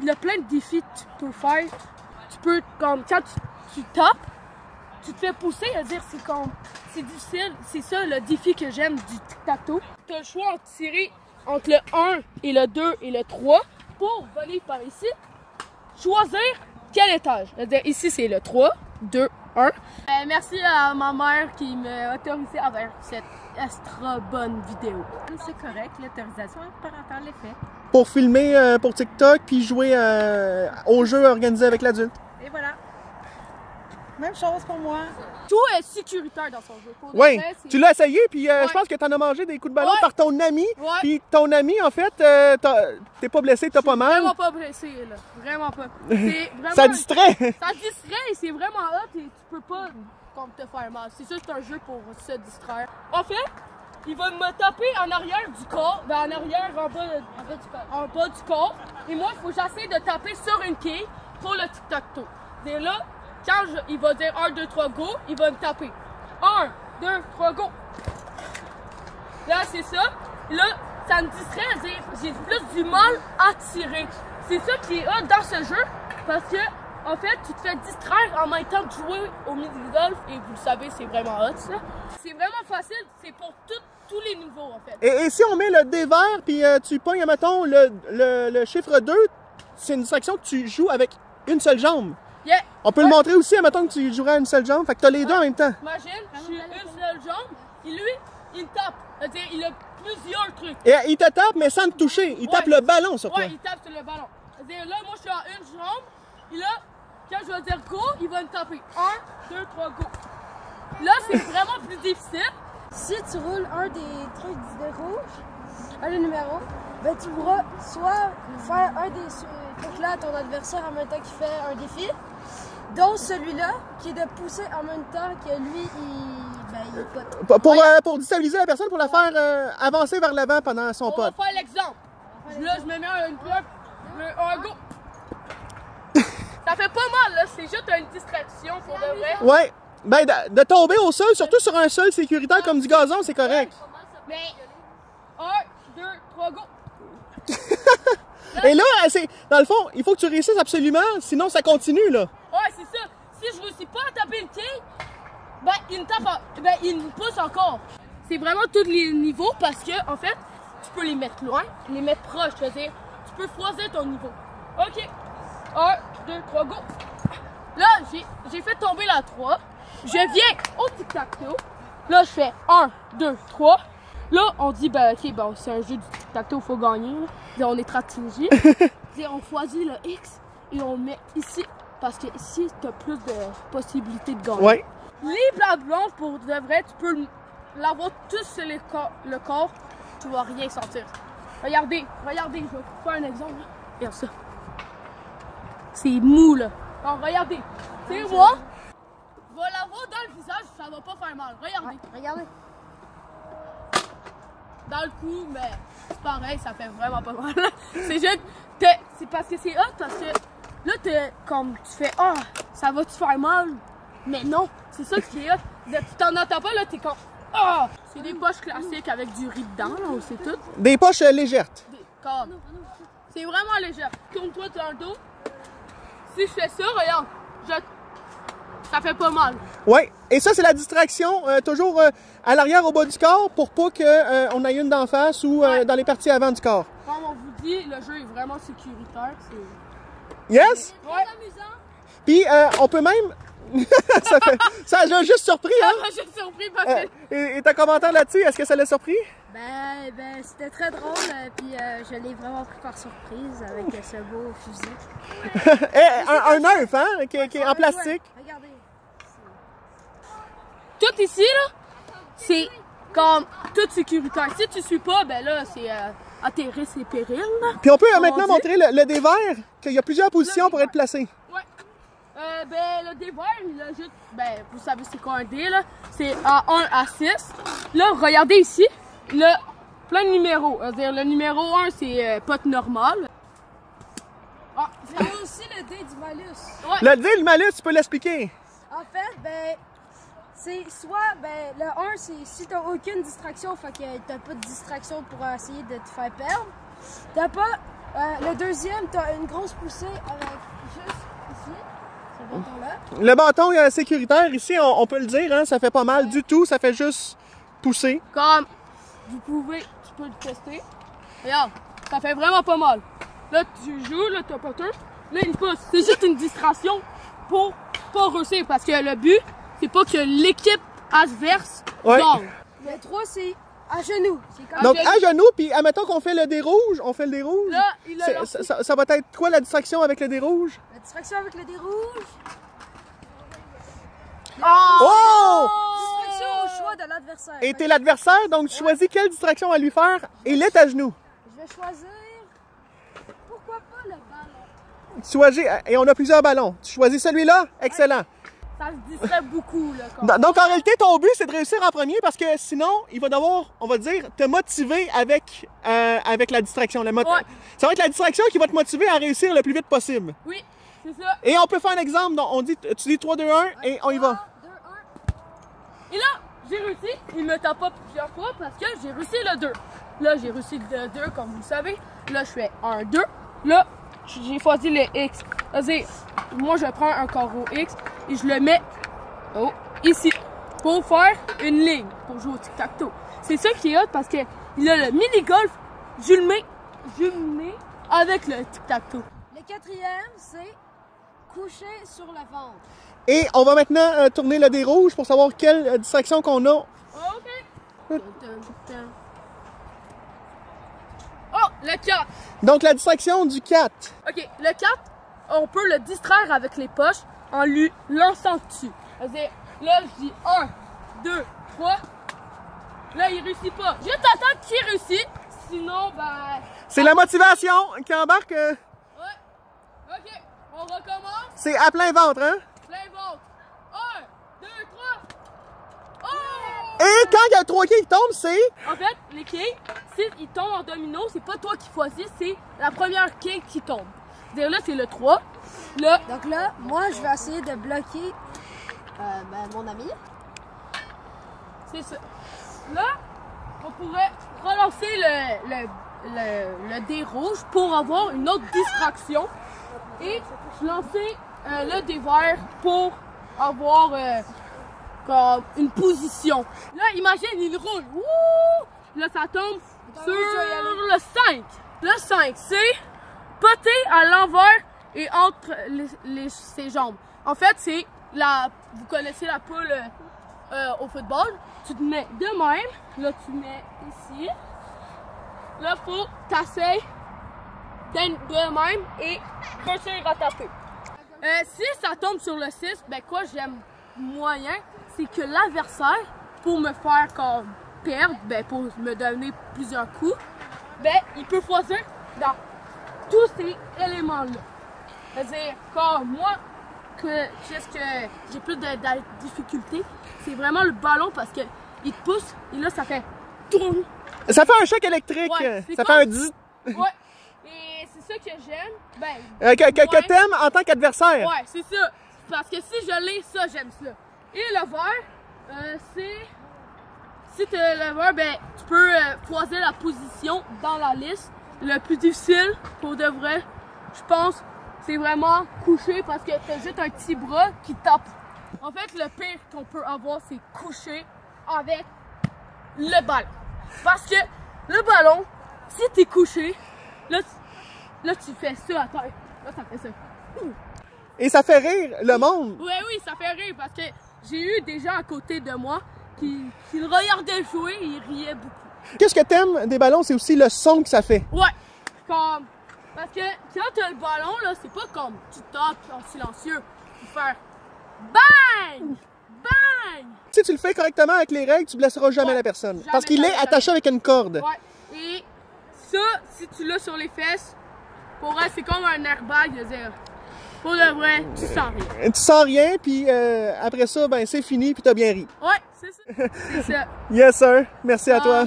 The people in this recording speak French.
il y a plein de défis que tu peux faire. Tu peux, comme, quand tu tapes, tu te fais pousser, c'est-à-dire c'est difficile. C'est ça le défi que j'aime du tic-tac-toe. Tu as le choix de tirer entre le 1 et le 2 et le 3 pour voler par ici. Choisir quel étage. C'est-à-dire ici c'est le 3, 2, 1. Merci à ma mère qui m'a autorisé à faire cette extra bonne vidéo. C'est correct, l'autorisation parentale est faite. Pour filmer pour TikTok puis jouer au jeu organisé avec l'adulte. Et voilà. Même chose pour moi. Tout est sécuritaire dans son jeu. Oui, tu l'as essayé, puis je pense que tu en as mangé des coups de ballon par ton ami. Puis ton ami, en fait, t'es pas blessé, t'as pas mal. Vraiment pas blessé, là. Vraiment pas. Vraiment, ça distrait. Ça distrait et c'est vraiment hot et tu peux pas comme, te faire mal. C'est sûr que c'est un jeu pour se distraire. En fait, il va me taper en arrière du corps, en arrière, en bas du corps. Et moi, il faut que j'essaie de taper sur une quille pour le tic-tac-toe. Et là, quand il va dire 1, 2, 3, go, il va me taper. 1, 2, 3, go. Là, c'est ça. Là, ça me distrait. J'ai plus du mal à tirer. C'est ça qui est hot dans ce jeu. Parce que, en fait, tu te fais distraire en même temps de jouer au mini-golf. Et vous le savez, c'est vraiment hot, ça. C'est vraiment facile. C'est pour tous les niveaux, en fait. Et si on met le dé vert, puis tu pognes, mettons, le chiffre 2, c'est une distraction que tu joues avec une seule jambe. Yeah. On peut le montrer aussi, admettons que tu jouerais à une seule jambe. Fait que t'as les deux en même temps. Imagine, je suis une seule jambe, et lui, il tape. C'est-à-dire, il a plusieurs trucs. Et il te tape, mais sans te toucher. Il tape le ballon sur toi. Ouais, il tape sur le ballon. C'est-à-dire, là, moi, je suis à une jambe, et là, quand je vais dire go, il va me taper. 1, 2, 3, go. Là, c'est vraiment plus difficile. Si tu roules un des trucs de rouge, un des numéros, ben tu pourras soit faire un des trucs-là à ton adversaire en même temps qu'il fait un défi, dont celui-là, qui est de pousser en même temps que lui, il pote. Pour déstabiliser la personne, pour la faire avancer vers l'avant pendant son pote. On va faire l'exemple. Là, je me mets une bloc, un go. Ça fait pas mal, là. C'est juste une distraction pour de vrai. Ouais. Ben, de tomber au sol, surtout sur un sol sécuritaire comme du gazon, c'est correct. Mais 1, 2, 3, go. Et là, dans le fond, il faut que tu réussisses absolument, sinon ça continue, là. Ouais, c'est ça. Si je réussis pas à taper le quai, ben, il me tape, il me pousse encore. C'est vraiment tous les niveaux parce que, en fait, tu peux les mettre loin, les mettre proches, c'est-à-dire, tu peux choisir ton niveau. OK. 1, 2, 3, go. Là, j'ai fait tomber la 3. Je viens au tic-tac-toe. Là, je fais 1, 2, 3. Là, on dit, ben, OK, bon, c'est un jeu du tic-tac-toe, il faut gagner. Là. On est stratégie. On choisit le X et on le met ici. Parce que ici, tu as plus de possibilités de gagner. Ouais. Les plaques blanches, pour de vrai, tu peux l'avoir tous sur le corps. Tu vas rien sentir. Regardez, je vais vous faire un exemple. Là. Regarde ça. C'est mou, là. Alors, regardez. C'est moi. Je vais l'avoir dans le visage, ça va pas faire mal. Regardez. Ouais, regardez. Dans le cou, mais c'est pareil, ça fait vraiment pas mal. C'est juste, c'est parce que c'est hot, parce que là, comme tu fais, ah, ça va te faire mal? Mais non, c'est ça qui est hot. Tu t'en entends pas, là, t'es comme, ah! C'est des poches classiques avec du riz dedans, là, c'est tout. Des poches légères. C'est vraiment léger. Tourne-toi dans le dos. Si je fais ça, regarde, ça fait pas mal. Ouais, et ça, c'est la distraction, toujours à l'arrière au bas du corps pour pas qu'on ait une d'en face ou dans les parties avant du corps. Comme on vous dit, le jeu est vraiment sécuritaire. Yes? Ouais. Puis, on peut même... ça l'a juste surpris, hein? Ça m'a juste surpris parce que... Et ta commentaire là-dessus, est-ce que ça l'a surpris? Ben c'était très drôle, puis je l'ai vraiment pris par surprise avec ce beau fusil. Un œuf, hein? Qui est en plastique. Ouais. Regardez. Tout ici, là, c'est comme tout sécuritaire. Si tu suis pas, ben là, c'est atterrir, c'est péril. Là. Puis on peut maintenant montrer le dé vert, qu'il y a plusieurs positions pour être placé. Ouais. Ben, le dé vert, il a juste, ben, vous savez c'est quoi un dé, là? C'est à 1 à 6. Là, regardez ici, plein de numéros. C'est-à-dire, le numéro 1, c'est pote normal. Ah, il y a aussi le dé du malus. Ouais. Le dé, le malus, tu peux l'expliquer? En fait, ben, c'est soit, ben, le 1, c'est si t'as aucune distraction, fait que t'as pas de distraction pour essayer de te faire perdre. T'as pas Le deuxième, tu as une grosse poussée avec juste ici, ce bâton-là. Le bâton sécuritaire, ici, on peut le dire, hein, ça fait pas mal du tout, ça fait juste pousser. Comme tu peux le tester. Regarde, ça fait vraiment pas mal. Là, tu joues, là, t'as pas peur. Là, il pousse. C'est juste une distraction pour pas réussir. Parce que le but, c'est pas que l'équipe adverse gagne. Le 3, c'est à genoux. Donc, à genoux, puis admettons qu'on fait le dé rouge, on fait le dé rouge. Là, il a ça va être quoi la distraction avec le dé rouge? La distraction avec le dé rouge. Oh! Distraction au choix de l'adversaire. Et t'es l'adversaire, donc tu choisis quelle distraction à lui faire. Il est à genoux. Je vais choisir. Pourquoi pas le ballon? Tu choisis, et on a plusieurs ballons. Tu choisis celui-là? Excellent. Ça se distrait beaucoup, là. Donc, en réalité, ton but, c'est de réussir en premier parce que sinon, il va devoir, on va dire, te motiver avec la distraction. Ça va être la distraction qui va te motiver à réussir le plus vite possible. Oui, c'est ça. Et on peut faire un exemple. Donc, on dit, tu dis 3, 2, 1 et on y va. 3, 2, 1. Et là, j'ai réussi. Il me tape pas plusieurs fois parce que j'ai réussi le 2. Là, j'ai réussi le 2, comme vous le savez. Là, je fais 1, 2. Là, j'ai choisi le X. C'est-à-dire, moi, je prends un carreau X et je le mets ici pour faire une ligne pour jouer au tic-tac-toe. C'est ça qui est hot parce qu'il a le mini-golf jumelé avec le tic-tac-toe. Le quatrième, c'est coucher sur le ventre. Et on va maintenant tourner le dé rouge pour savoir quelle distraction qu'on a. OK. Oh, le 4. Donc, la distraction du 4. OK, le 4, on peut le distraire avec les poches en lui lançant dessus. C'est-à-dire, là, je dis 1, 2, 3. Là, il réussit pas. Juste attendre qu'il réussit. Sinon, ben... C'est la motivation qui embarque. Ouais. OK, on recommence. C'est à plein ventre, hein? Plein ventre. 1, 2, 3. Oh! Et quand il y a 3 quilles qui tombent, c'est... En fait, les quilles, s'ils tombent en domino, c'est pas toi qui choisis, c'est la première quille qui tombe. C'est-à-dire là, c'est le 3. Là, donc là, moi, je vais essayer de bloquer mon ami. C'est ça. Là, on pourrait relancer le dé rouge pour avoir une autre distraction. Et lancer le dé vert pour avoir comme une position. Là, imagine, il roule. Ouh! Là, ça tombe sur le 5. Le 5, c'est poter à l'envers et entre ses jambes. En fait, c'est vous connaissez la poule au football. Tu te mets de même. Là, tu mets ici. Là, faut t'asseoir de même et réussir à taper. Si ça tombe sur le 6, ben quoi j'aime moyen, c'est que l'adversaire, pour me faire comme perdre, ben pour me donner plusieurs coups, ben il peut choisir dans tous ces éléments-là. C'est-à-dire, comme moi, qu'est-ce que j'ai plus de difficulté, c'est vraiment le ballon parce que il te pousse et là ça fait tourne. Ça fait un choc électrique. Ouais, ça fait un 10. Ouais. Et c'est ça que j'aime. Ben, que t'aimes en tant qu'adversaire. ouais, c'est ça. Parce que si je l'ai, ça, j'aime ça. Et le vert, c'est... Si tu as le vert, ben, tu peux choisir la position dans la liste. Le plus difficile, pour de vrai, je pense, c'est vraiment coucher parce que tu as juste un petit bras qui tape. En fait, le pire qu'on peut avoir, c'est coucher avec le ballon. Parce que le ballon, si tu es couché, là, tu fais ça à terre. Là, ça fait ça. Et ça fait rire le monde. Oui, ça fait rire parce que j'ai eu des gens à côté de moi qui le regardaient jouer et ils riaient beaucoup. Qu'est-ce que t'aimes des ballons? C'est aussi le son que ça fait. Ouais, comme... Parce que quand tu as le ballon, là, c'est pas comme tu tapes en silencieux. Tu peux faire bang! Bang! Si tu le fais correctement avec les règles, tu blesseras jamais la personne. Parce qu'il est attaché avec une corde. Ouais. Et ça, si tu l'as sur les fesses, pour vrai, c'est comme un airbag, je veux dire. Pour de vrai, tu sens rien. Tu sens rien, puis après ça, ben c'est fini, puis t'as bien ri. Ouais, c'est ça. C'est ça. Yes, sir. Merci à toi.